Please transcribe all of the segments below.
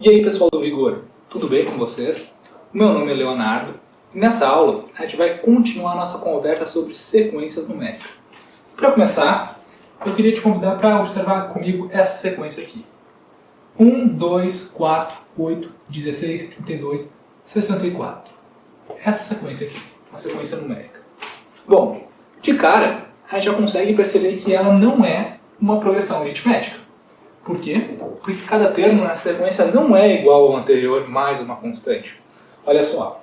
E aí pessoal do Vigor, tudo bem com vocês? Meu nome é Leonardo e nessa aula a gente vai continuar a nossa conversa sobre sequências numéricas. Para começar, eu queria te convidar para observar comigo essa sequência aqui. 1, 2, 4, 8, 16, 32, 64. Essa sequência aqui, uma sequência numérica. Bom, de cara, a gente já consegue perceber que ela não é uma progressão aritmética. Por quê? Porque cada termo nessa sequência não é igual ao anterior mais uma constante. Olha só,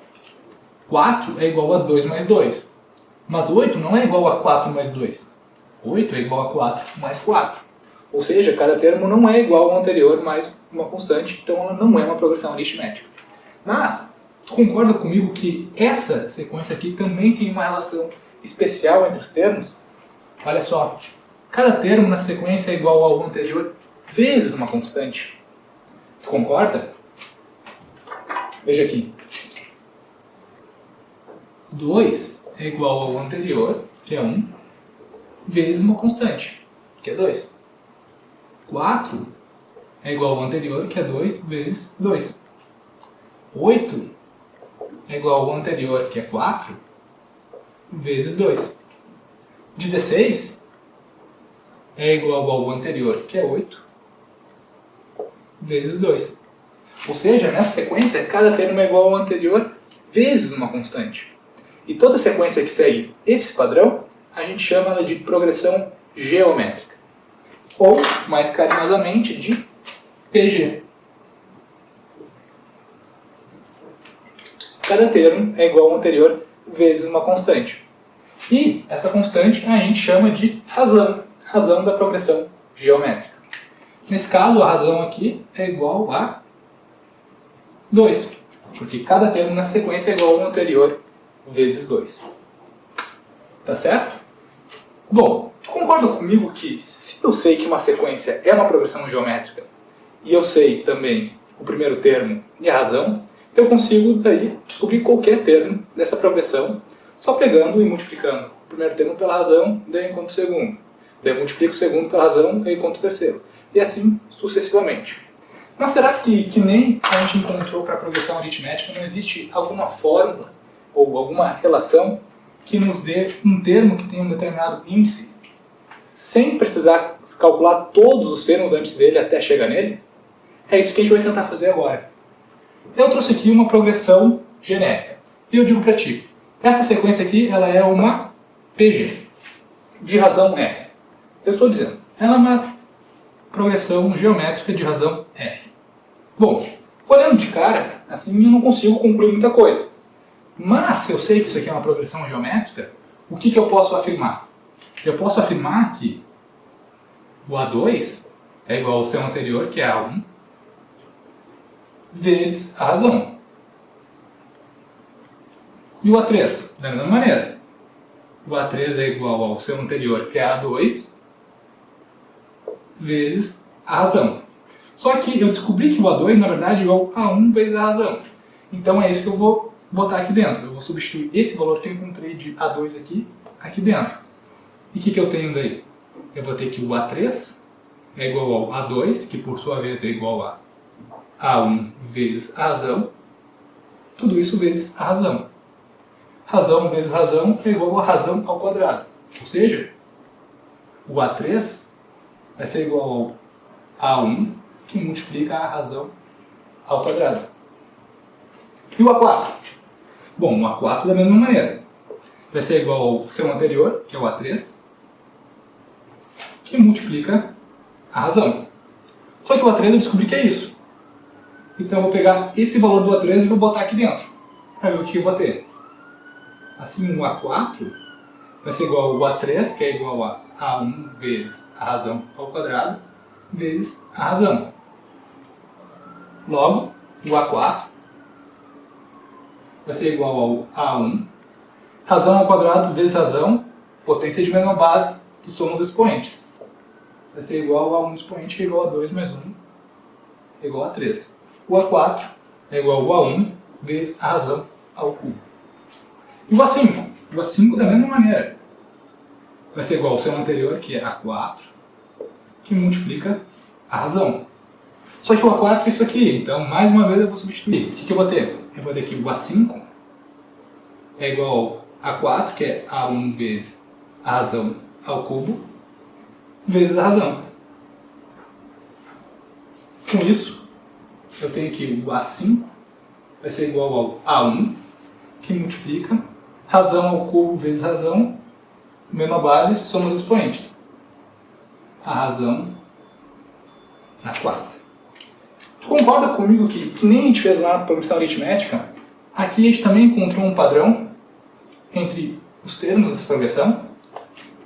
4 é igual a 2 mais 2. Mas 8 não é igual a 4 mais 2. 8 é igual a 4 mais 4. Ou seja, cada termo não é igual ao anterior mais uma constante, então ela não é uma progressão aritmética. Mas, tu concorda comigo que essa sequência aqui também tem uma relação especial entre os termos? Olha só, cada termo na sequência é igual ao anterior vezes uma constante. Tu concorda? Veja aqui. 2 é igual ao anterior, que é 1, vezes uma constante, que é 2. 4 é igual ao anterior, que é 2, vezes 2. 8 é igual ao anterior, que é 4, vezes 2. 16 é igual ao anterior, que é 8, vezes 2. Ou seja, nessa sequência, cada termo é igual ao anterior vezes uma constante. E toda sequência que segue esse padrão, a gente chama ela de progressão geométrica. Ou, mais carinhosamente, de PG. Cada termo é igual ao anterior vezes uma constante. E essa constante a gente chama de razão. Razão da progressão geométrica. Nesse caso, a razão aqui é igual a 2. Porque cada termo na sequência é igual ao anterior vezes 2. Tá certo? Bom, tu concorda comigo que se eu sei que uma sequência é uma progressão geométrica e eu sei também o primeiro termo e a razão, eu consigo daí descobrir qualquer termo dessa progressão só pegando e multiplicando o primeiro termo pela razão, daí eu encontro o segundo. Daí eu multiplico o segundo pela razão, daí eu encontro o terceiro. E assim sucessivamente. Mas será que nem a gente encontrou para a progressão aritmética, não existe alguma fórmula ou alguma relação que nos dê um termo que tenha um determinado índice, sem precisar calcular todos os termos antes dele até chegar nele? É isso que a gente vai tentar fazer agora. Eu trouxe aqui uma progressão genérica. E eu digo para ti, essa sequência aqui ela é uma PG, de razão R. Eu estou dizendo, ela é uma progressão geométrica de razão R. Bom, olhando de cara, assim eu não consigo concluir muita coisa. Mas, se eu sei que isso aqui é uma progressão geométrica, o que eu posso afirmar? Eu posso afirmar que o A2 é igual ao seu anterior, que é A1, vezes a razão. E o A3, da mesma maneira. O A3 é igual ao seu anterior, que é A2, vezes a razão. Só que eu descobri que o A2, na verdade, é igual a 1 vezes a razão. Então é isso que eu vou botar aqui dentro. Eu vou substituir esse valor que eu encontrei de A2 aqui dentro. E o que eu tenho daí? Eu vou ter que o A3 é igual ao A2, que por sua vez é igual a A1 vezes a razão. Tudo isso vezes a razão. Razão vezes razão é igual a razão ao quadrado. Ou seja, o A3 vai ser igual ao A1, que multiplica a razão ao quadrado. E o A4? Bom, o A4 da mesma maneira. Vai ser igual ao seu anterior, que é o A3, que multiplica a razão. Só que o A3 eu descobri que é isso. Então eu vou pegar esse valor do A3 e vou botar aqui dentro, para ver o que eu vou ter. Assim, o A4 vai ser igual ao A3, que é igual a A1 vezes a razão ao quadrado, vezes a razão. Logo, o A4 vai ser igual ao A1, razão ao quadrado vezes razão, potência de menor base, que somos expoentes. Vai ser igual a 1 expoente, que é igual a 2 mais 1, é igual a 3. O A4 é igual ao A1 vezes a razão ao cubo. E o A5? O A5 da mesma maneira. Vai ser igual ao seu anterior, que é A4, que multiplica a razão. Só que o A4 é isso aqui, então mais uma vez eu vou substituir. O que eu vou ter? Eu vou ter aqui o A5 é igual a A4, que é A1 vezes a razão ao cubo, vezes a razão. Com isso, eu tenho aqui o A5 vai ser igual ao A1, que multiplica razão ao cubo vezes razão, mesma base, soma os expoentes. A razão na quarta. Tu concorda comigo que nem a gente fez lá na progressão aritmética, aqui a gente também encontrou um padrão entre os termos dessa progressão?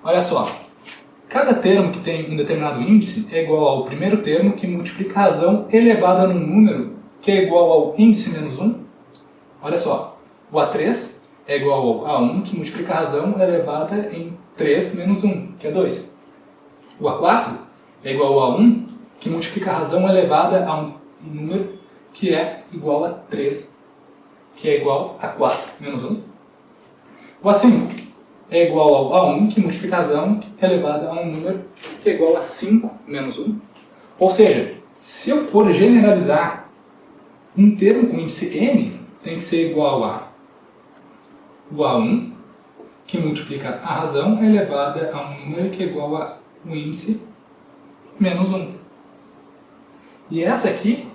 Olha só, cada termo que tem um determinado índice é igual ao primeiro termo que multiplica a razão elevada num número que é igual ao índice menos 1. Olha só, o A3 é igual ao A1 que multiplica a razão elevada em 3 menos 1, que é 2. O A4 é igual ao A1 que multiplica a razão elevada a um número que é igual a 3, que é igual a 4 menos 1. O A5 é igual ao A1 que multiplica a razão elevada a um número que é igual a 5 menos 1. Ou seja, se eu for generalizar um termo com índice n, tem que ser igual a o A1 que multiplica a razão elevada a um número que é igual a o índice menos 1. E essa aqui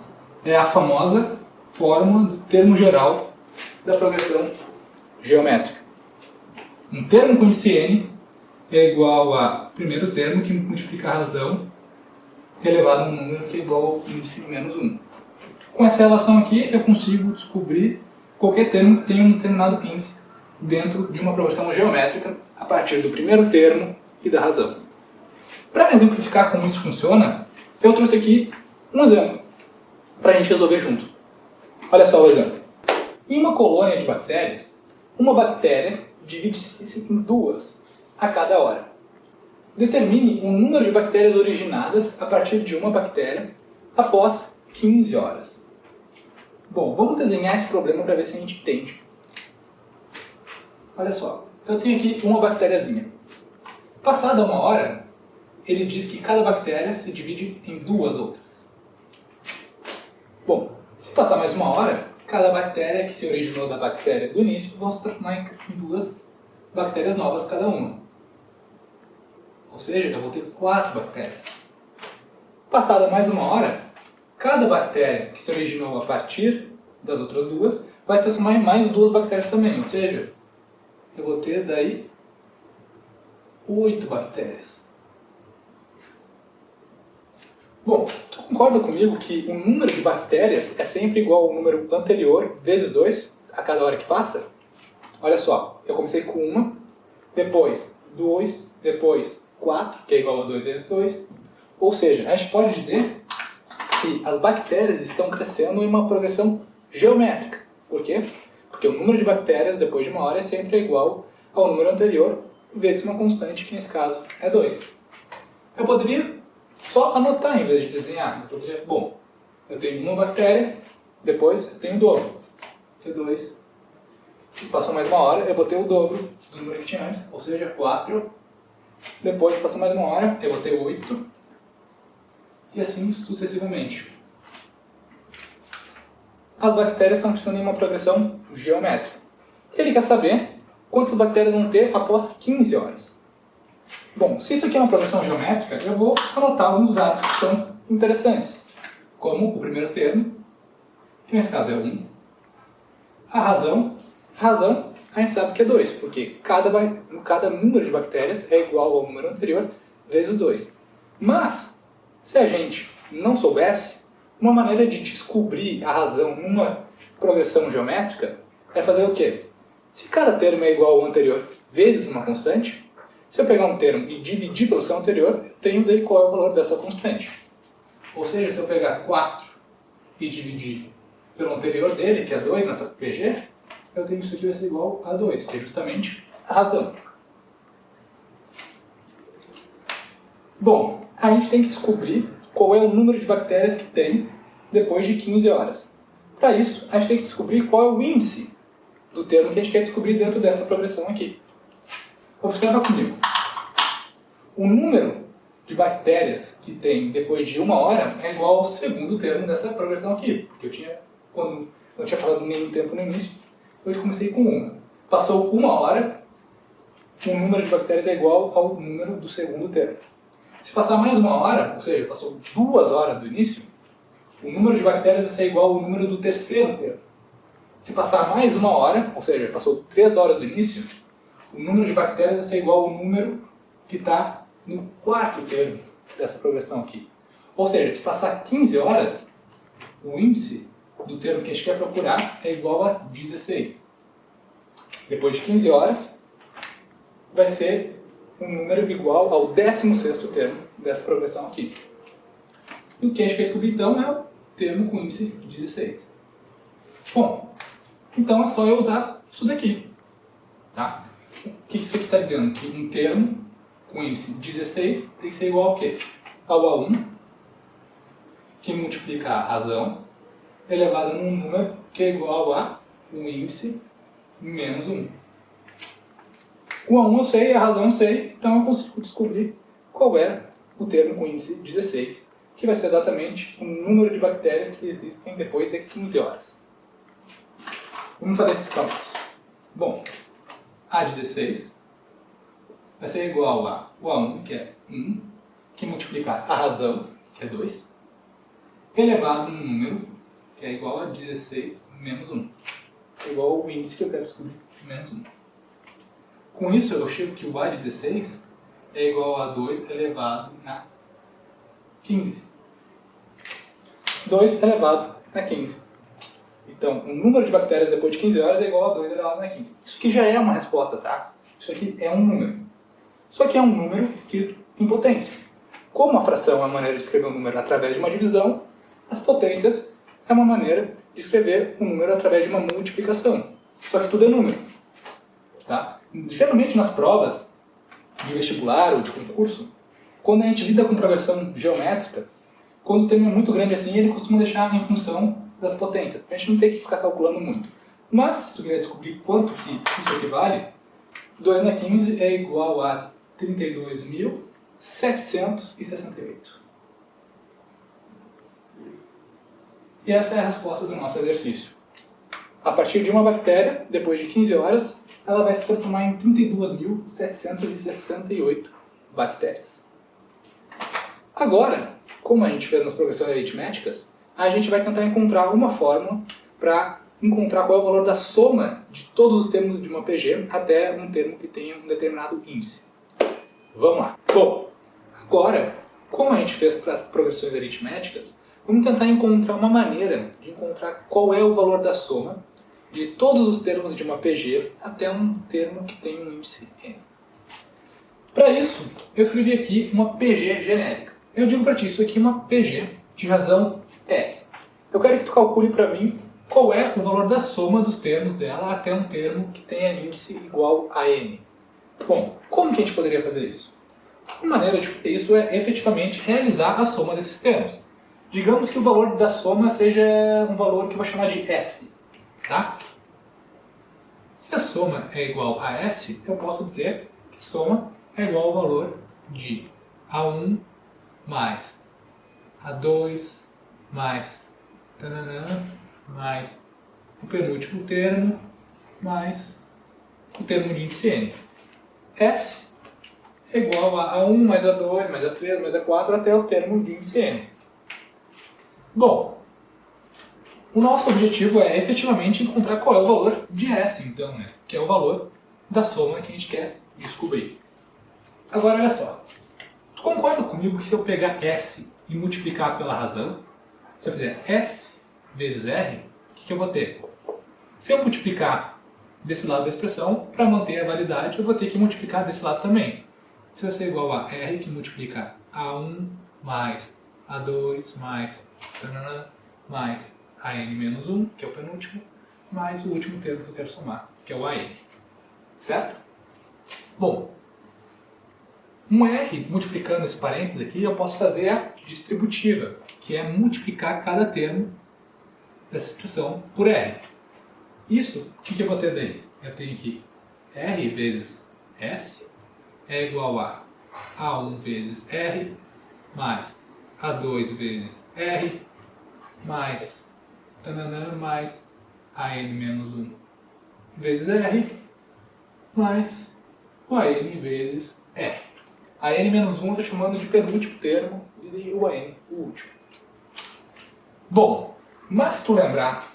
é a famosa fórmula do termo geral da progressão geométrica. Um termo com índice n é igual a primeiro termo que multiplica a razão elevado a um número que é igual ao índice menos 1. Com essa relação aqui, eu consigo descobrir qualquer termo que tenha um determinado índice dentro de uma progressão geométrica a partir do primeiro termo e da razão. Para exemplificar como isso funciona, eu trouxe aqui um exemplo para a gente resolver junto. Olha só o exemplo. Em uma colônia de bactérias, uma bactéria divide-se em duas a cada hora. Determine o número de bactérias originadas a partir de uma bactéria após 15 horas. Bom, vamos desenhar esse problema para ver se a gente entende. Olha só, eu tenho aqui uma bactériazinha. Passada uma hora, ele diz que cada bactéria se divide em duas outras. Bom, se passar mais uma hora, cada bactéria que se originou da bactéria do início vão se transformar em duas bactérias novas cada uma. Ou seja, eu vou ter 4 bactérias. Passada mais uma hora, cada bactéria que se originou a partir das outras duas vai transformar em mais 2 bactérias também. Ou seja, eu vou ter daí 8 bactérias. Bom, tu concorda comigo que o número de bactérias é sempre igual ao número anterior vezes 2 a cada hora que passa? Olha só, eu comecei com 1, depois 2, depois 4, que é igual a 2 vezes 2. Ou seja, a gente pode dizer que as bactérias estão crescendo em uma progressão geométrica. Por quê? Porque o número de bactérias depois de uma hora é sempre igual ao número anterior vezes uma constante, que nesse caso é 2. Eu poderia só anotar em vez de desenhar. Eu poderia, bom, eu tenho uma bactéria, depois eu tenho o dobro, que é 2. E passou mais uma hora, eu botei o dobro do número que tinha antes, ou seja, 4. Depois passou mais uma hora, eu botei 8. E assim sucessivamente. As bactérias estão crescendo em uma progressão geométrica. Ele quer saber quantas bactérias vão ter após 15 horas. Bom, se isso aqui é uma progressão geométrica, eu vou anotar alguns dados que são interessantes. Como o primeiro termo, que nesse caso é 1. A razão, a gente sabe que é 2, porque cada número de bactérias é igual ao número anterior vezes 2. Mas, se a gente não soubesse, uma maneira de descobrir a razão numa progressão geométrica é fazer o quê? Se cada termo é igual ao anterior vezes uma constante, se eu pegar um termo e dividir pelo seu anterior, eu tenho daí qual é o valor dessa constante. Ou seja, se eu pegar 4 e dividir pelo anterior dele, que é 2 nessa PG, eu tenho que isso aqui vai ser igual a 2, que é justamente a razão. Bom, a gente tem que descobrir qual é o número de bactérias que tem depois de 15 horas. Para isso, a gente tem que descobrir qual é o índice do termo que a gente quer descobrir dentro dessa progressão aqui. Observa comigo. O número de bactérias que tem depois de 1 hora é igual ao segundo termo dessa progressão aqui. Porque quando não tinha passado nenhum tempo no início, eu comecei com 1. Passou 1 hora, o número de bactérias é igual ao número do segundo termo. Se passar mais 1 hora, ou seja, passou 2 horas do início, o número de bactérias vai ser igual ao número do terceiro termo. Se passar mais 1 hora, ou seja, passou 3 horas do início, o número de bactérias vai ser igual ao número que está no quarto termo dessa progressão aqui. Ou seja, se passar 15 horas, o índice do termo que a gente quer procurar é igual a 16. Depois de 15 horas, vai ser um número igual ao 16º termo dessa progressão aqui. E o que a gente quer descobrir então é o termo com índice 16. Bom, então é só eu usar isso daqui. Tá? O que isso aqui está dizendo? Que um termo com índice 16 tem que ser igual ao quê? Ao A1, que multiplica a razão, elevado num número que é igual a um índice menos 1. O A1 eu sei, a razão eu sei, então eu consigo descobrir qual é o termo com índice 16, que vai ser exatamente o número de bactérias que existem depois de 15 horas. Vamos fazer esses cálculos. Bom, A16 vai ser igual a o A1, que é 1, que multiplica a razão, que é 2, elevado num número que é igual a 16 menos 1. É igual ao índice que eu quero descobrir, menos 1. Com isso, eu chego que o A16 é igual a 2 elevado a 15. 2 elevado a 15. Então, o número de bactérias depois de 15 horas é igual a 2 elevado a 15. Isso aqui já é uma resposta, tá? Isso aqui é um número. Só que é um número escrito em potência. Como a fração é uma maneira de escrever um número através de uma divisão, as potências é uma maneira de escrever um número através de uma multiplicação. Só que tudo é número. Tá? Geralmente nas provas de vestibular ou de concurso, quando a gente lida com progressão geométrica, quando o termo é muito grande assim, ele costuma deixar em função das potências, para a gente não ter que ficar calculando muito. Mas, se tu quiser descobrir quanto que isso equivale, 2 na 15 é igual a 32.768. E essa é a resposta do nosso exercício. A partir de uma bactéria, depois de 15 horas, ela vai se transformar em 32.768 bactérias. Agora, como a gente fez nas progressões aritméticas, a gente vai tentar encontrar uma fórmula para encontrar qual é o valor da soma de todos os termos de uma PG até um termo que tenha um determinado índice. Vamos lá. Bom, agora, como a gente fez para as progressões aritméticas, vamos tentar encontrar uma maneira de encontrar qual é o valor da soma de todos os termos de uma PG até um termo que tem um índice n. Para isso, eu escrevi aqui uma PG genérica. Eu digo para ti, isso aqui é uma PG de razão R. Eu quero que tu calcule para mim qual é o valor da soma dos termos dela até um termo que tenha índice igual a n. Bom, como que a gente poderia fazer isso? Uma maneira de fazer isso é efetivamente realizar a soma desses termos. Digamos que o valor da soma seja um valor que eu vou chamar de S. Tá? Se a soma é igual a S, eu posso dizer que a soma é igual ao valor de A1 mais A2 mais tananã, mais o penúltimo termo mais o termo de índice n. S é igual a A1 mais A2 mais A3 mais A4 até o termo de índice n. Bom, o nosso objetivo é efetivamente encontrar qual é o valor de S, então, né? Que é o valor da soma que a gente quer descobrir. Agora, olha só. Tu concorda comigo que se eu pegar S e multiplicar pela razão, se eu fizer S vezes R, o que eu vou ter? Se eu multiplicar desse lado da expressão, para manter a validade, eu vou ter que multiplicar desse lado também. Se vai ser igual a R, que multiplica A1 mais A2 mais mais a n menos 1, que é o penúltimo, mais o último termo que eu quero somar, que é o AN. Certo? Bom, um R multiplicando esse parênteses aqui, eu posso fazer a distributiva, que é multiplicar cada termo dessa expressão por R. Isso, o que eu vou ter daí? Eu tenho aqui R vezes S é igual a A1 vezes R, mais A2 vezes R, mais tananã, mais AN menos 1 vezes R, mais o AN vezes R. A n menos 1 eu estou chamando de penúltimo termo e o AN o último. Bom, mas se tu lembrar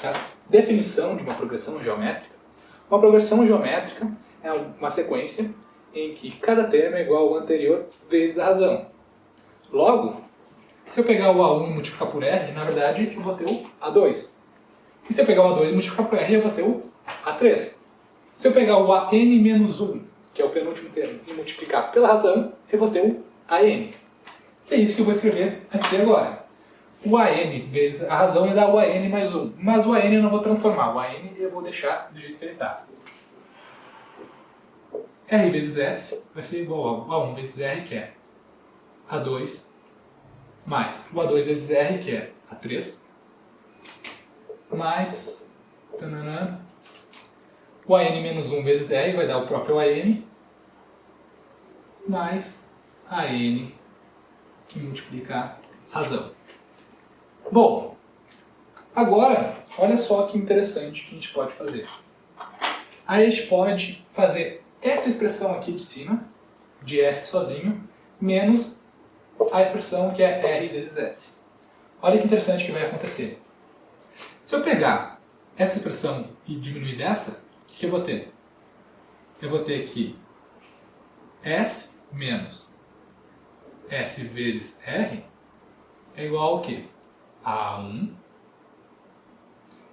da definição de uma progressão geométrica, uma progressão geométrica é uma sequência em que cada termo é igual ao anterior vezes a razão. Logo, se eu pegar o A1 e multiplicar por R, na verdade eu vou ter o A2. E se eu pegar o A2 e multiplicar por R, eu vou ter o A3. Se eu pegar o AN menos 1, que é o penúltimo termo, e multiplicar pela razão, eu vou ter o AN. É isso que eu vou escrever aqui agora. O AN vezes a razão é dar o AN mais 1. Mas o AN eu não vou transformar. O AN eu vou deixar do jeito que ele está. R vezes S vai ser igual a 1 vezes R, que é A2, mais o A2 vezes R, que é A3, mais tananã, o AN menos 1 vezes R vai dar o próprio AN, mais AN que multiplicar razão. Bom, agora, olha só que interessante que a gente pode fazer. A gente pode fazer essa expressão aqui de cima, de S sozinho, menos a expressão que é R vezes S. Olha que interessante que vai acontecer. Se eu pegar essa expressão e diminuir dessa, o que eu vou ter? Eu vou ter aqui S menos S vezes R é igual ao quê? A1.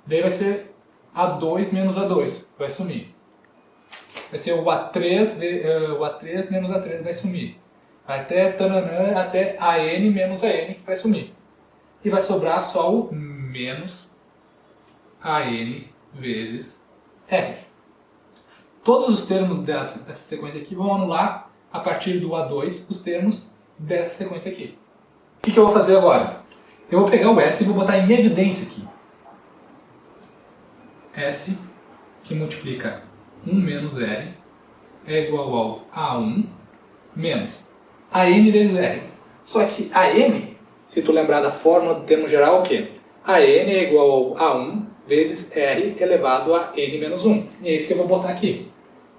Daí vai ser A2 menos A2, vai sumir. Vai ser o A3 menos A3 vai sumir. Até tananã, até AN menos AN que vai sumir. E vai sobrar só o menos AN vezes R. Todos os termos dessa sequência aqui vão anular, a partir do A2, os termos dessa sequência aqui. O que eu vou fazer agora? Eu vou pegar o S e vou botar em evidência aqui. S, que multiplica 1 menos R, é igual ao A1 menos AN vezes R. Só que AN, se tu lembrar da fórmula do termo geral, o quê? AN é igual ao A1 vezes R elevado a N menos 1. E é isso que eu vou botar aqui.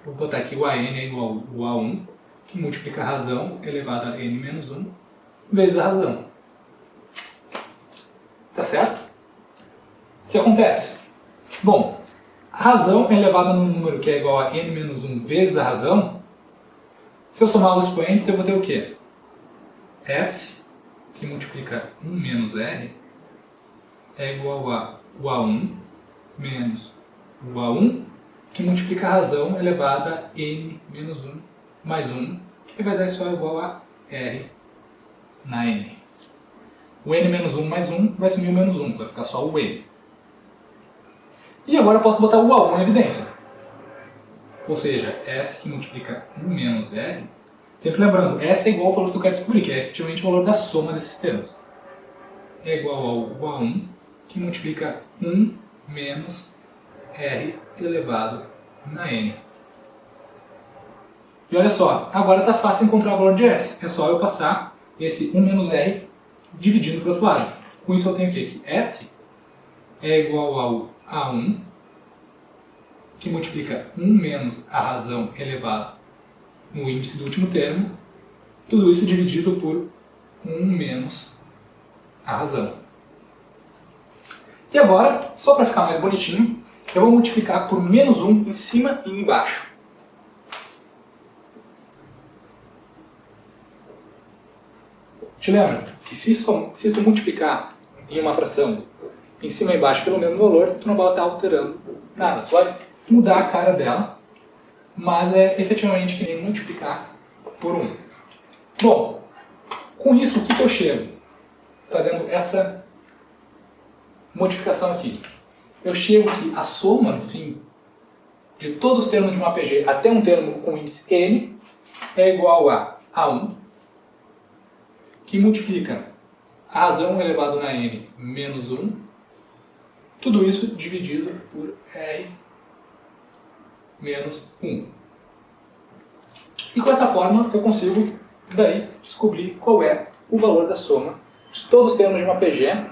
Vou botar aqui o AN é igual ao A1, que multiplica a razão elevado a N menos 1, vezes a razão. Tá certo? O que acontece? Bom, a razão é elevada num número que é igual a N menos 1 vezes a razão. Se eu somar os expoentes, eu vou ter o quê? S, que multiplica 1 menos R, é igual a o A1 menos o A1, que multiplica a razão elevada a N menos 1 mais 1, que vai dar só igual a R na N. O N menos 1 mais 1 vai sumir o menos 1, vai ficar só o N. E agora eu posso botar o A1 em evidência. Ou seja, S que multiplica 1 menos R, sempre lembrando, S é igual ao valor que eu quero descobrir, que é efetivamente o valor da soma desses termos. É igual ao A1, que multiplica 1 menos R elevado na N. E olha só, agora está fácil encontrar o valor de S. É só eu passar esse 1 menos R dividindo para o outro lado. Com isso eu tenho o quê? Que S é igual ao A1, que multiplica 1 menos a razão elevado no índice do último termo, tudo isso dividido por 1 menos a razão. E agora, só para ficar mais bonitinho, eu vou multiplicar por menos 1 em cima e embaixo. Te lembra que se tu multiplicar em uma fração em cima e embaixo pelo mesmo valor, tu não vai estar alterando nada. Tu vai mudar a cara dela, mas é efetivamente que nem multiplicar por 1. Bom, com isso, o que eu chego? Fazendo essa modificação aqui. Eu chego que a soma, no fim, de todos os termos de uma APG até um termo com índice N é igual a A1, que multiplica a razão elevado na N menos 1, tudo isso dividido por R menos 1. E com essa forma eu consigo daí descobrir qual é o valor da soma de todos os termos de uma PG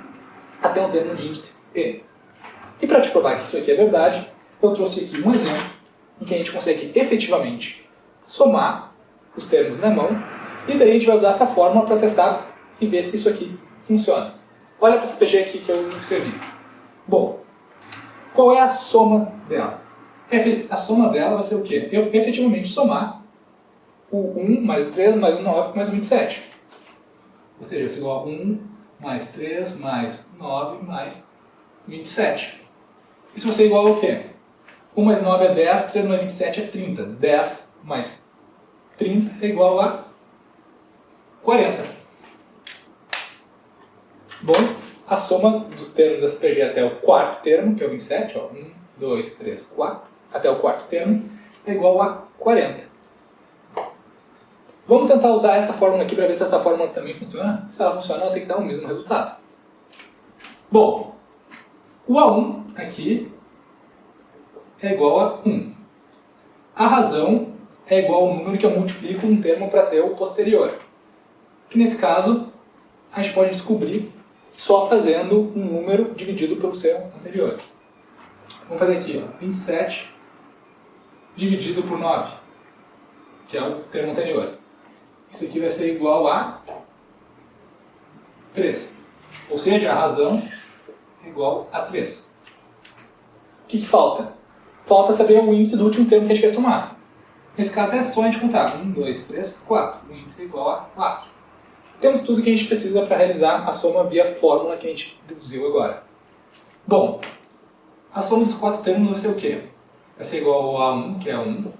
até um termo de índice N. E para te provar que isso aqui é verdade, eu trouxe aqui um exemplo em que a gente consegue efetivamente somar os termos na mão e daí a gente vai usar essa fórmula para testar e ver se isso aqui funciona. Olha para essa PG aqui que eu escrevi. Bom, qual é a soma dela? A soma dela vai ser o quê? Eu efetivamente somar o 1 mais o 3 mais o 9 mais o 27. Ou seja, isso é igual a 1 mais 3 mais 9 mais 27. Isso vai ser igual ao quê? 1 mais 9 é 10, 3 mais 27 é 30. 10 mais 30 é igual a 40. Bom, a soma dos termos dessa PG até o quarto termo, que é o 27, ó, 1, 2, 3, 4, até o quarto termo, é igual a 40. Vamos tentar usar essa fórmula aqui para ver se essa fórmula também funciona. Se ela funcionar, ela tem que dar o mesmo resultado. Bom, o A1 aqui é igual a 1. A razão é igual ao número que eu multiplico um termo para ter o posterior. Que nesse caso, a gente pode descobrir só fazendo um número dividido pelo seu anterior. Vamos fazer aqui, ó, 27 dividido por 9, que é o termo anterior. Isso aqui vai ser igual a 3. Ou seja, a razão é igual a 3. O que falta? Falta saber o índice do último termo que a gente quer somar. Nesse caso é só a gente contar. 1, 2, 3, 4. O índice é igual a 4. Temos tudo que a gente precisa para realizar a soma via fórmula que a gente deduziu agora. Bom, a soma dos 4 termos vai ser o quê? Vai ser igual a 1, que é 1,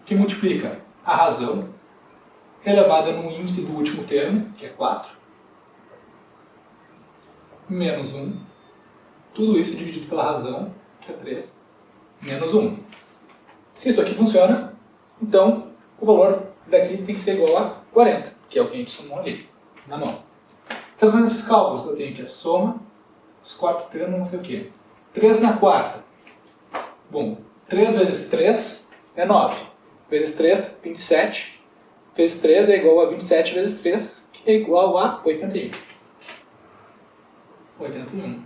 que multiplica a razão elevada no índice do último termo, que é 4, menos 1, tudo isso dividido pela razão, que é 3, menos 1. Se isso aqui funciona, então o valor daqui tem que ser igual a 40, que é o que a gente somou ali, na mão. Resolvendo esses cálculos, eu tenho que a soma, os 4 termos vão ser o quê? 3 na quarta. Bom, 3 vezes 3 é 9. Vezes 3, 27. Vezes 3 é igual a 27 vezes 3, que é igual a 81. 81.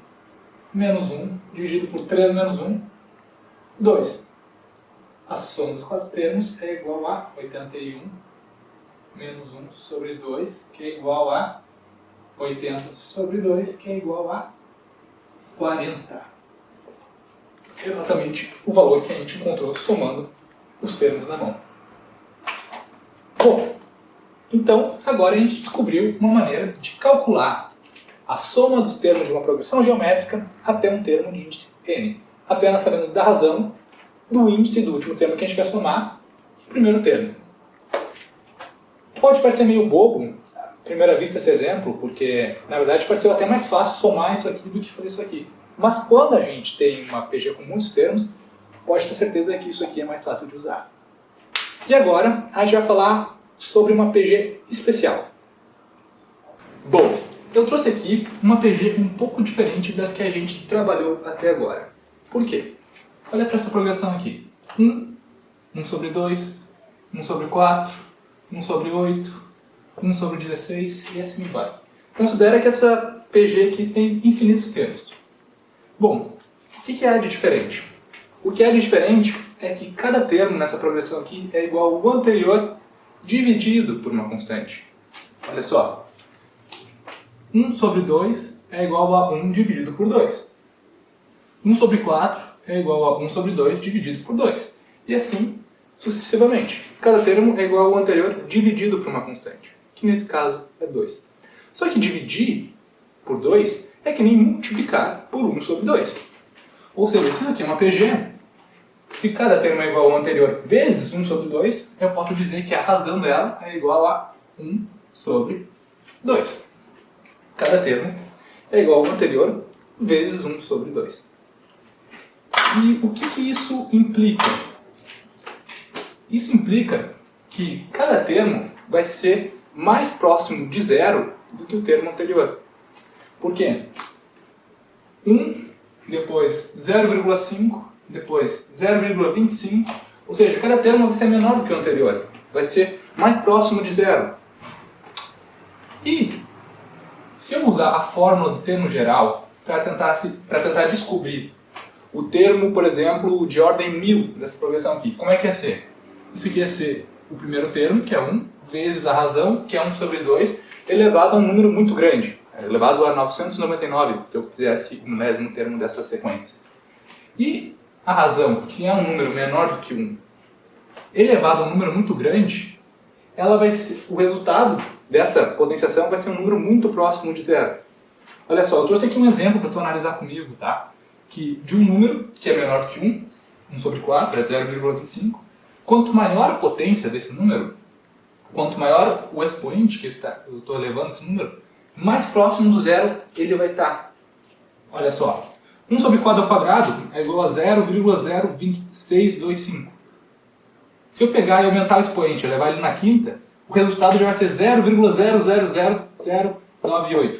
Menos 1, dividido por 3 menos 1, 2. A soma dos 4 termos é igual a 81 menos 1 sobre 2, que é igual a 80 sobre 2, que é igual a 40. Exatamente o valor que a gente encontrou somando os termos na mão. Bom, então agora a gente descobriu uma maneira de calcular a soma dos termos de uma progressão geométrica até um termo de índice n, apenas sabendo da razão, do índice do último termo que a gente quer somar e o primeiro termo. Pode parecer meio bobo, à primeira vista, esse exemplo, porque na verdade pareceu até mais fácil somar isso aqui do que fazer isso aqui. Mas quando a gente tem uma PG com muitos termos, pode ter certeza que isso aqui é mais fácil de usar. E agora a gente vai falar sobre uma PG especial. Bom, eu trouxe aqui uma PG um pouco diferente das que a gente trabalhou até agora. Por quê? Olha para essa progressão aqui. 1 sobre 2, 1 sobre 4, 1 sobre 8, 1 sobre 16 e assim vai. Considera que essa PG aqui tem infinitos termos. Bom, o que há de diferente? O que há de diferente é que cada termo nessa progressão aqui é igual ao anterior dividido por uma constante. Olha só. 1 sobre 2 é igual a 1 dividido por 2. 1 sobre 4 é igual a 1 sobre 2 dividido por 2. E assim sucessivamente. Cada termo é igual ao anterior dividido por uma constante, que nesse caso é 2. Só que dividir por 2 é que nem multiplicar por 1 sobre 2. Ou seja, se isso aqui é uma PG, se cada termo é igual ao anterior vezes 1 sobre 2, eu posso dizer que a razão dela é igual a 1 sobre 2. Cada termo é igual ao anterior vezes 1 sobre 2. E o que isso implica? Isso implica que cada termo vai ser mais próximo de zero do que o termo anterior. Por quê? 1, depois 0,5, depois 0,25, ou seja, cada termo vai ser menor do que o anterior. vai ser mais próximo de zero. E se eu usar a fórmula do termo geral para tentar descobrir o termo, por exemplo, de ordem 1000 dessa progressão aqui, como é que ia ser? Isso aqui ia ser o primeiro termo, que é 1, vezes a razão, que é 1 sobre 2, elevado a um número muito grande, elevado a 999, se eu quisesse o milésimo termo dessa sequência. E a razão, que é um número menor do que 1, elevado a um número muito grande, ela vai ser, o resultado dessa potenciação vai ser um número muito próximo de zero. Olha só, eu trouxe aqui um exemplo para tu analisar comigo, tá? Que de um número que é menor do que 1, 1 sobre 4 é 0,25, quanto maior a potência desse número, quanto maior o expoente que eu estou elevando esse número, mais próximo do zero ele vai estar. Olha só, 1 sobre 4 ao quadrado é igual a 0,02625. Se eu pegar e aumentar o expoente e levar ele na quinta, o resultado já vai ser 0,000098.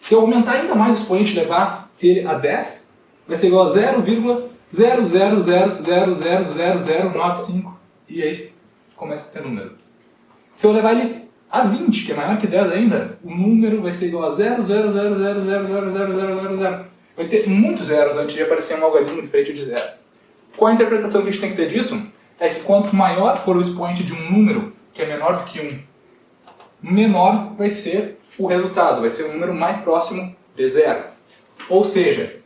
Se eu aumentar ainda mais o expoente e levar ele a 10, vai ser igual a 0,000000095. E aí começa a ter número. Se eu levar ele a 20, que é maior que 10 ainda, o número vai ser igual a 0,000000000. Vai ter muitos zeros antes de aparecer um algarismo diferente de zero. Qual a interpretação que a gente tem que ter disso? É que quanto maior for o expoente de um número que é menor do que 1, menor vai ser o resultado, vai ser o número mais próximo de zero. Ou seja,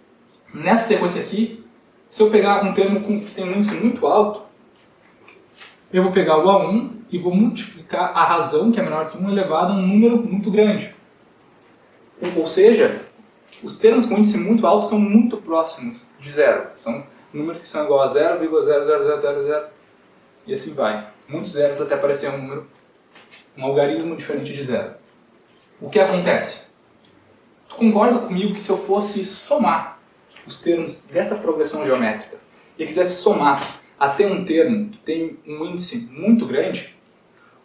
nessa sequência aqui, se eu pegar um termo que tem um índice muito alto, eu vou pegar o A1 e vou multiplicar a razão, que é menor que 1, elevado a um número muito grande. Ou seja, os termos com índice muito alto são muito próximos de zero. São números que são igual a 0,00000 e assim vai. Muitos zeros até aparecer um número, um algarismo diferente de zero. O que acontece? Tu concorda comigo que se eu fosse somar os termos dessa progressão geométrica e quisesse somar até um termo que tem um índice muito grande,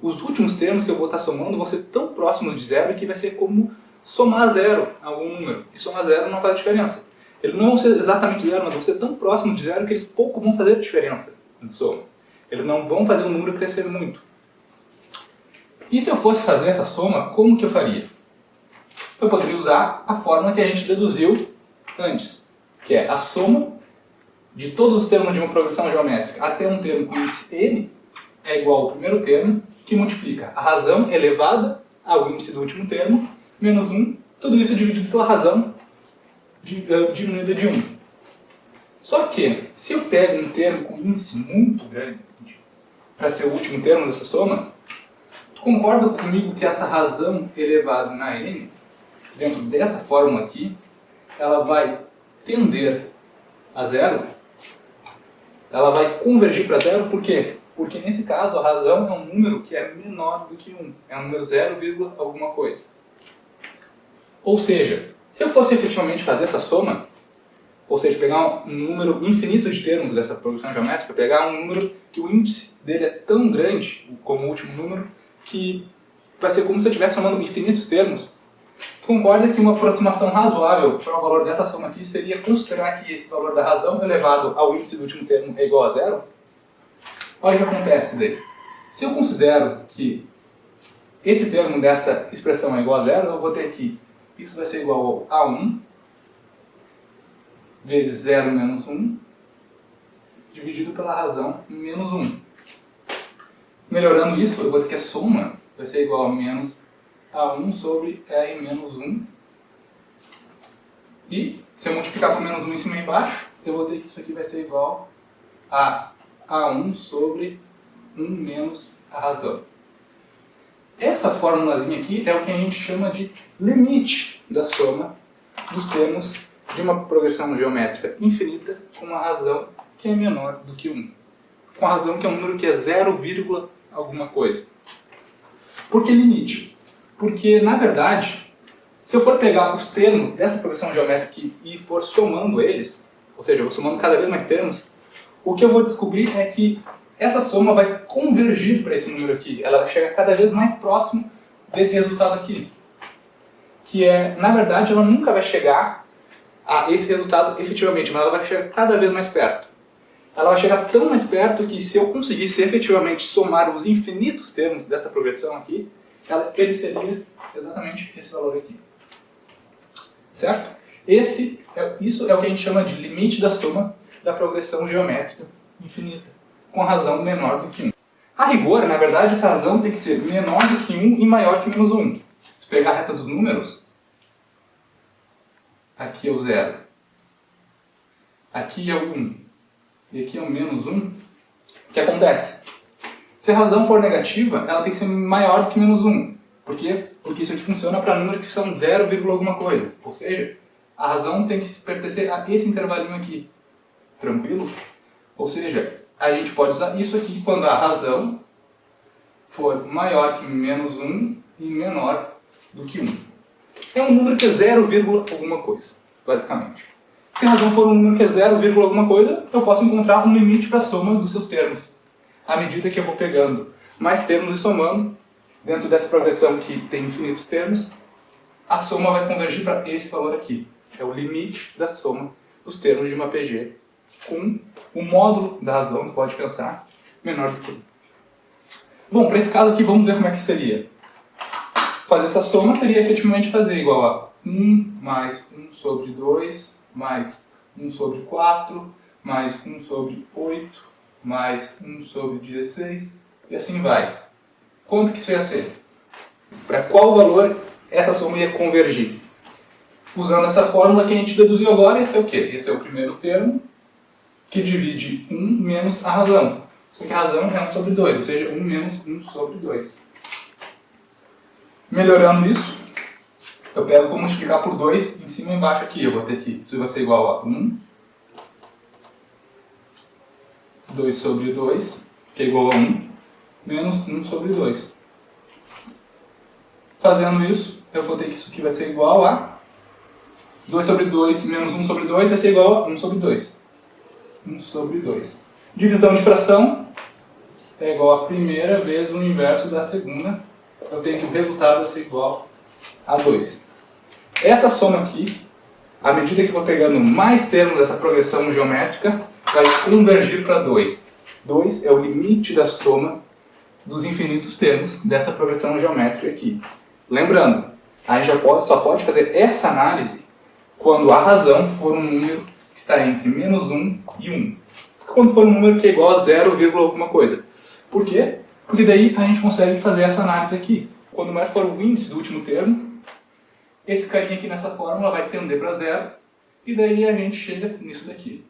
os últimos termos que eu vou estar somando vão ser tão próximos de zero que vai ser como somar zero a algum número. E somar zero não faz diferença. Eles não vão ser exatamente zero, mas vão ser tão próximos de zero que eles pouco vão fazer diferença em soma. Eles não vão fazer o número crescer muito. E se eu fosse fazer essa soma, como que eu faria? Eu poderia usar a fórmula que a gente deduziu antes, que é a soma de todos os termos de uma progressão geométrica até um termo com índice n é igual ao primeiro termo, que multiplica a razão elevada ao índice do último termo, menos 1, tudo isso dividido pela razão diminuída de 1. Só que, se eu pego um termo com índice muito grande para ser o último termo dessa soma, tu concorda comigo que essa razão elevada na n, dentro dessa fórmula aqui, ela vai tender a zero? Ela vai convergir para zero, por quê? Porque nesse caso a razão é um número que é menor do que 1. É um número 0, alguma coisa. Ou seja, se eu fosse efetivamente fazer essa soma, ou seja, pegar um número infinito de termos dessa progressão geométrica, pegar um número que o índice dele é tão grande, como o último número, que vai ser como se eu estivesse somando infinitos termos, tu concorda que uma aproximação razoável para o valor dessa soma aqui seria considerar que esse valor da razão elevado ao índice do último termo é igual a zero? Olha o que acontece daí. Se eu considero que esse termo dessa expressão é igual a zero, eu vou ter que isso vai ser igual a 1 vezes 0 menos 1 dividido pela razão menos 1. Melhorando isso, eu vou ter que a soma vai ser igual a menos a1 sobre r menos 1. E se eu multiplicar por menos 1 em cima e embaixo, eu vou ter que isso aqui vai ser igual a a1 sobre 1 menos a razão. Essa formulazinha aqui é o que a gente chama de limite da soma dos termos de uma progressão geométrica infinita com uma razão que é menor do que 1. Com a razão que é um número que é 0, alguma coisa. Por que limite? Porque, na verdade, se eu for pegar os termos dessa progressão geométrica aqui e for somando eles, ou seja, eu vou somando cada vez mais termos, o que eu vou descobrir é que essa soma vai convergir para esse número aqui. Ela vai chegar cada vez mais próximo desse resultado aqui. Que é, na verdade, ela nunca vai chegar a esse resultado efetivamente, mas ela vai chegar cada vez mais perto. ela vai chegar tão mais perto que se eu conseguisse efetivamente somar os infinitos termos dessa progressão aqui, ele seria exatamente esse valor aqui. Certo? Isso é o que a gente chama de limite da soma da progressão geométrica infinita, com razão menor do que 1. A rigor, na verdade, essa razão tem que ser menor do que 1 e maior que menos 1. Se pegar a reta dos números, aqui é o 0, aqui é o 1 e aqui é o menos 1, o que acontece? Se a razão for negativa, ela tem que ser maior do que menos 1. Por quê? Porque isso aqui funciona para números que são 0, alguma coisa. Ou seja, a razão tem que pertencer a esse intervalinho aqui. Tranquilo? Ou seja, a gente pode usar isso aqui quando a razão for maior que menos 1 e menor do que 1. É um número que é 0, alguma coisa, basicamente. Se a razão for um número que é 0, alguma coisa, eu posso encontrar um limite para a soma dos seus termos. À medida que eu vou pegando mais termos e somando, dentro dessa progressão que tem infinitos termos, a soma vai convergir para esse valor aqui. É o limite da soma dos termos de uma PG com o módulo da razão, você pode pensar, menor do que 1. Bom, para esse caso aqui, vamos ver como é que seria. Fazer essa soma seria efetivamente fazer igual a 1 mais 1 sobre 2, mais 1 sobre 4, mais 1 sobre 8, mais 1 sobre 16, e assim vai. Quanto que isso ia ser? Para qual valor essa soma ia convergir? Usando essa fórmula que a gente deduziu agora, esse é o quê? Esse é o primeiro termo, que divide 1 menos a razão. Só que a razão é 1 sobre 2, ou seja, 1 menos 1 sobre 2. Melhorando isso, eu pego como multiplicar por 2 em cima e embaixo aqui. Eu vou ter que isso vai ser igual a 1, 2 sobre 2, que é igual a 1, menos 1 sobre 2. Fazendo isso, eu vou ter que isso aqui vai ser igual a 2 sobre 2 menos 1 sobre 2 vai ser igual a 1 sobre 2. 1 sobre 2. Divisão de fração é igual a primeira vezes o inverso da segunda. Eu tenho que o resultado vai ser igual a 2. Essa soma aqui, à medida que eu vou pegando mais termos dessa progressão geométrica, vai convergir para 2. 2 é o limite da soma dos infinitos termos dessa progressão geométrica aqui. Lembrando, a gente só pode fazer essa análise quando a razão for um número que está entre menos 1 e 1. Quando for um número que é igual a 0, alguma coisa. Por quê? Porque daí a gente consegue fazer essa análise aqui. Quando mais for o índice do último termo, esse carinha aqui nessa fórmula vai tender para 0, e daí a gente chega nisso daqui.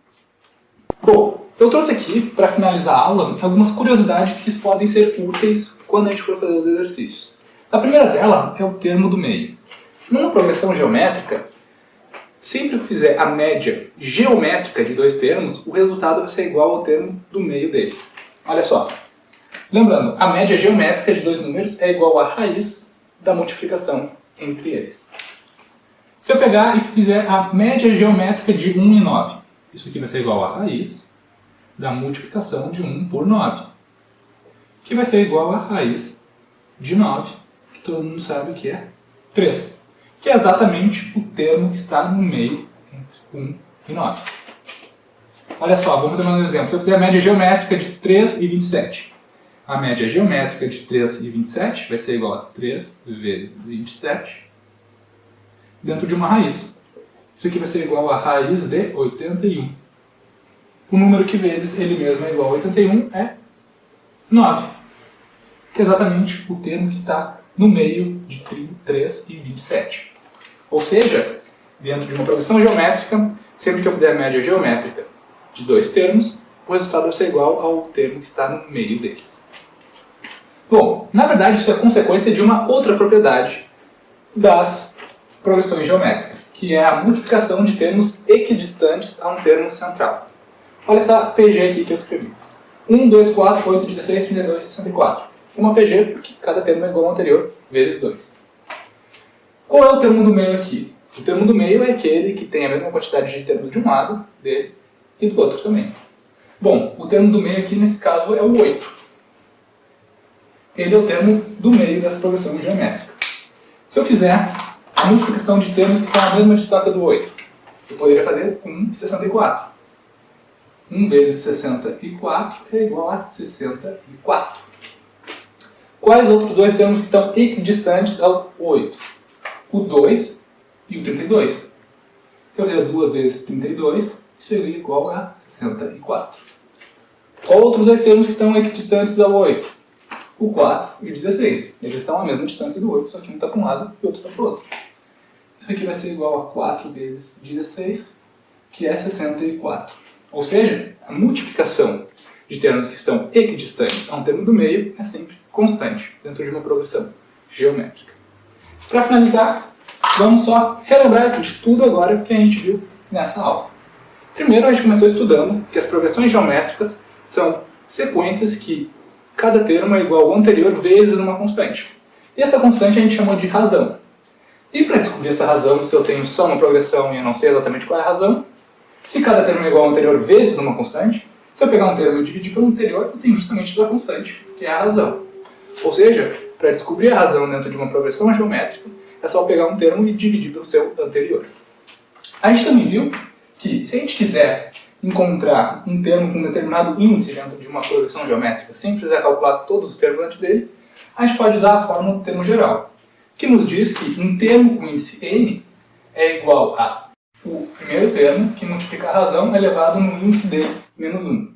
Bom, eu trouxe aqui, para finalizar a aula, algumas curiosidades que podem ser úteis quando a gente for fazer os exercícios. A primeira dela é o termo do meio. Numa progressão geométrica, sempre que fizer a média geométrica de dois termos, o resultado vai ser igual ao termo do meio deles. Olha só. Lembrando, a média geométrica de dois números é igual à raiz da multiplicação entre eles. Se eu pegar e fizer a média geométrica de 1 e 9, isso aqui vai ser igual à raiz da multiplicação de 1 por 9, que vai ser igual à raiz de 9, que todo mundo sabe que é 3, que é exatamente o termo que está no meio entre 1 e 9. Olha só, vamos ter mais um exemplo. Se eu fizer a média geométrica de 3 e 27, a média geométrica de 3 e 27 vai ser igual a 3 vezes 27 dentro de uma raiz. Isso aqui vai ser igual a raiz de 81. O número que vezes ele mesmo é igual a 81 é 9, que é exatamente o termo que está no meio de 3 e 27. Ou seja, dentro de uma progressão geométrica, sempre que eu fizer a média geométrica de dois termos, o resultado vai ser igual ao termo que está no meio deles. Bom, na verdade isso é consequência de uma outra propriedade das progressões geométricas, que é a multiplicação de termos equidistantes a um termo central. Olha essa PG aqui que eu escrevi. 1, 2, 4, 8, 16, 32, 64. Uma PG porque cada termo é igual ao anterior, vezes 2. Qual é o termo do meio aqui? O termo do meio é aquele que tem a mesma quantidade de termos de um lado dele e do outro também. Bom, o termo do meio aqui nesse caso é o 8. Ele é o termo do meio dessa progressão geométrica. Se eu fizer a multiplicação de termos que estão à mesma distância do 8, eu poderia fazer com 64. 1 vezes 64 é igual a 64. Quais outros dois termos que estão equidistantes ao 8? O 2 e o 32. Se eu fizer 2 vezes 32, isso seria igual a 64. Outros dois termos que estão equidistantes ao 8. O 4 e o 16. Eles estão à mesma distância do 8, só que um está para um lado e o outro está para o outro. Isso aqui vai ser igual a 4 vezes 16, que é 64. Ou seja, a multiplicação de termos que estão equidistantes a um termo do meio é sempre constante dentro de uma progressão geométrica. Para finalizar, vamos só relembrar de tudo agora que a gente viu nessa aula. Primeiro, a gente começou estudando que as progressões geométricas são sequências que cada termo é igual ao anterior vezes uma constante. E essa constante a gente chamou de razão. E para descobrir essa razão, se eu tenho só uma progressão e eu não sei exatamente qual é a razão, se cada termo é igual ao anterior vezes uma constante, se eu pegar um termo e dividir pelo anterior, eu tenho justamente a constante, que é a razão. Ou seja, para descobrir a razão dentro de uma progressão geométrica, é só pegar um termo e dividir pelo seu anterior. A gente também viu que, se a gente quiser encontrar um termo com um determinado índice dentro de uma progressão geométrica, sem precisar calcular todos os termos dentro dele, a gente pode usar a fórmula do termo geral, que nos diz que um termo com índice n é igual a o primeiro termo, que multiplica a razão, elevado no índice dele, menos 1.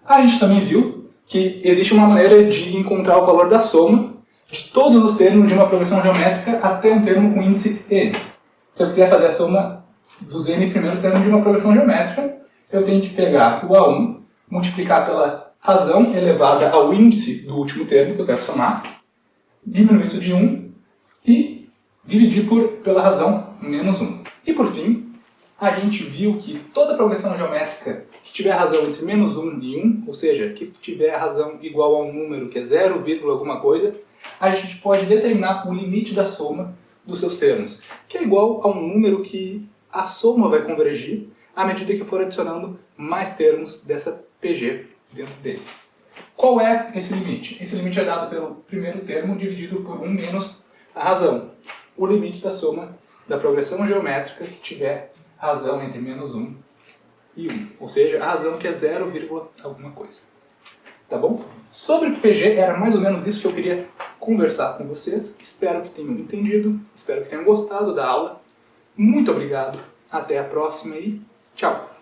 A gente também viu que existe uma maneira de encontrar o valor da soma de todos os termos de uma progressão geométrica até um termo com índice n. Se eu quiser fazer a soma dos n primeiros termos de uma progressão geométrica, eu tenho que pegar o A1, multiplicar pela razão elevada ao índice do último termo que eu quero somar, diminuir isso de 1 e dividir pela razão menos 1. E por fim, a gente viu que toda progressão geométrica que tiver razão entre menos 1 e 1, ou seja, que tiver a razão igual a um número que é 0, alguma coisa, a gente pode determinar o limite da soma dos seus termos, que é igual a um número que a soma vai convergir à medida que for adicionando mais termos dessa PG dentro dele. Qual é esse limite? Esse limite é dado pelo primeiro termo dividido por 1 menos a razão. O limite da soma da progressão geométrica que tiver razão entre menos 1 e 1. Ou seja, a razão que é 0, alguma coisa. Tá bom? Sobre PG, era mais ou menos isso que eu queria conversar com vocês. Espero que tenham entendido, espero que tenham gostado da aula. Muito obrigado, até a próxima e tchau!